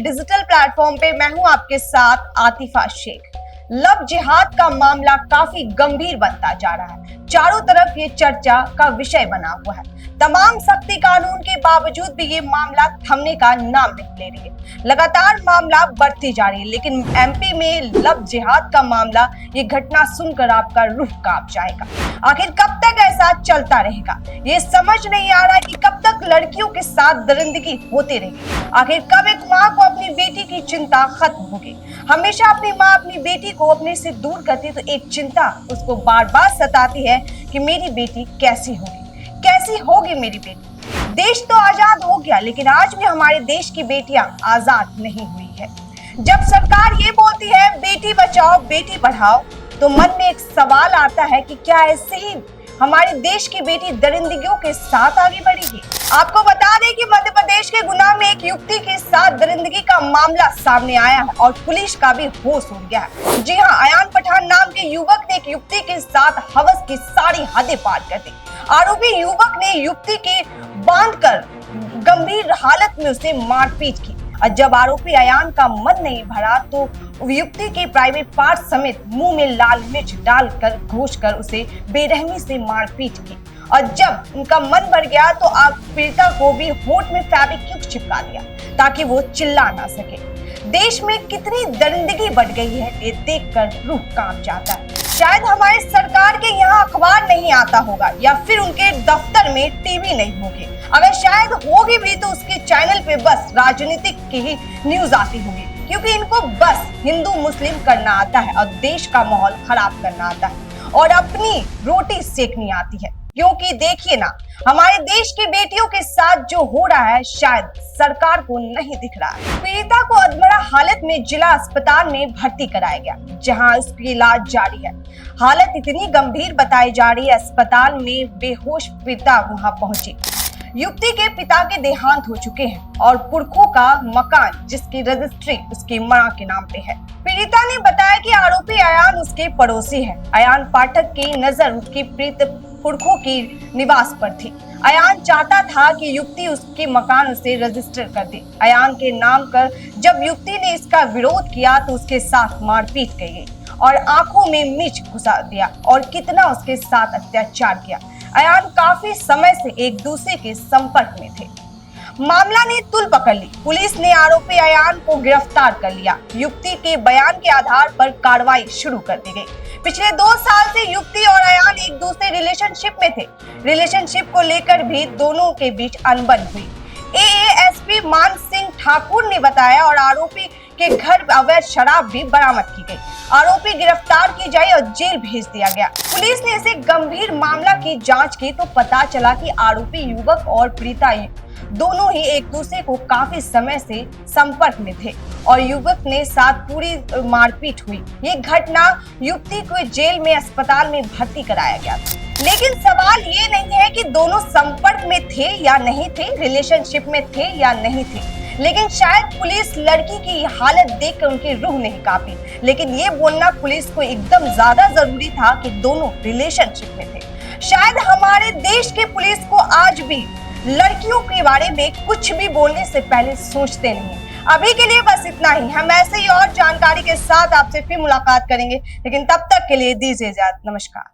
Digital platform पे मैं हूं आपके साथ आतिफा शेख। लव जिहाद का मामला काफी गंभीर बनता जा रहा है। चारों तरफ ये चर्चा का विषय बना हुआ है। तमाम सख्ती कानून के बावजूद भी ये मामला थमने का नाम नहीं ले रही है। लगातार मामला बढ़ती जा रही है, लेकिन एमपी में लव जिहाद का मामला, ये घटना सुनकर आपका रूह कांप जाएगा। आखिर कब तक ऐसा चलता रहेगा? ये समझ नहीं आ रहा है कि कब तक लड़कियों के साथ दरिंदगी होती रहेगी। आखिर कब एक माँ को अपनी बेटी की चिंता खत्म होगी? हमेशा अपनी माँ अपनी बेटी को अपने से दूर करती है, तो एक चिंता उसको बार बार सताती है कि मेरी बेटी कैसी होगी मेरी बेटी। देश तो आजाद हो गया, लेकिन आज भी हमारे देश की बेटियां आजाद नहीं हुई है। जब सरकार ये बोलती है बेटी बचाओ बेटी पढ़ाओ, तो मन में एक सवाल आता है कि क्या ऐसे ही हमारे देश की बेटी दरिंदगियों के साथ आगे बढ़ेगी? आपको बता दें कि मध्य प्रदेश के गुना में एक युवती के साथ दरिंदगी का मामला सामने आया है और पुलिस का भी होश उड़ गया है। जी हां, अयान पठान नाम के युवक ने एक युवती के साथ हवस की सारी हदें पार कर दी। आरोपी युवक ने युवती के बांधकर गंभीर हालत में उसे मारपीट की और जब आरोपी अयान का मन नहीं भरा तो युवती के प्राइवेट पार्ट समेत मुंह में लाल मिर्च डालकर घोंचकर उसे बेरहमी से मारपीट की। और जब उनका मन भर गया तो पीड़िता को भी होंठ में फेविक्विक चिपका दिया ताकि वो चिल्ला ना सके। देश में कितनी दरिंदगी बढ़ गई है, ये देखकर रूह कांप जाता है। शायद हमारे सरकार के यहाँ अखबार नहीं आता होगा या फिर उनके दफ्तर में टीवी नहीं होगी। अगर शायद होगी भी तो उसके चैनल पे बस राजनीतिक की ही न्यूज आती होगी, क्योंकि इनको बस हिंदू मुस्लिम करना आता है और देश का माहौल खराब करना आता है और अपनी रोटी सेकनी आती है। क्योंकि देखिए ना, हमारे देश की बेटियों के साथ जो हो रहा है शायद सरकार को नहीं दिख रहा है। पीड़िता को अधमरा हालत में जिला अस्पताल में भर्ती कराया गया, जहां उसकी इलाज जारी है। हालत इतनी गंभीर बताई जा रही है, अस्पताल में बेहोश पीड़िता वहां पहुंची। युवती के पिता के देहांत हो चुके हैं और पुरखों का मकान जिसकी रजिस्ट्री उसकी मां के नाम पे है। पीड़िता ने बताया कि आरोपी अयान उसके पड़ोसी है। अयान पाठक की नजर उसकी पीड़ित पुरखों की निवास पर थी। अयान चाहता था कि युवती उसके मकान उसे रजिस्टर कर दे। अयान के नाम कर जब युवती ने इसका विरोध किया तो उसके साथ मारपीट की गई और आंखों में मिर्च घुसा दिया और कितना उसके साथ अत्याचार किया। अयान काफी समय से एक दूसरे के संपर्क में थे। मामला ने तूल पकड़ ली। पुलिस ने आरोपी अयान को गिरफ्तार कर लिया। युवती के बयान के आधार पर कार्रवाई शुरू कर दी गई। पिछले 2 साल से युवती और अयान एक दूसरे रिलेशनशिप में थे। रिलेशनशिप को लेकर भी दोनों के बीच अनबन हुई। एएसपी मान सिंह ठाकुर ने बताया और आरोपी के घर अवैध शराब भी बरामद की गई। आरोपी गिरफ्तार की जाए और जेल भेज दिया गया। पुलिस ने इसे गंभीर मामला की जांच की तो पता चला कि आरोपी युवक और पीड़िता दोनों ही एक दूसरे को काफी समय से संपर्क में थे और युवक ने साथ पूरी मारपीट हुई। ये घटना युवती को जेल में अस्पताल में भर्ती कराया गया था। लेकिन सवाल ये नहीं है कि दोनों संपर्क में थे या नहीं थे, रिलेशनशिप में थे या नहीं थे, लेकिन शायद पुलिस लड़की की हालत देखकर उनकी रूह नहीं कांपी। लेकिन ये बोलना पुलिस को एकदम ज्यादा जरूरी था कि दोनों रिलेशनशिप में थे। शायद हमारे देश के पुलिस को आज भी लड़कियों के बारे में कुछ भी बोलने से पहले सोचते नहीं। अभी के लिए बस इतना ही। हम ऐसे ही और जानकारी के साथ आपसे फिर मुलाकात करेंगे, लेकिन तब तक के लिए दीजिए इजाजत। नमस्कार।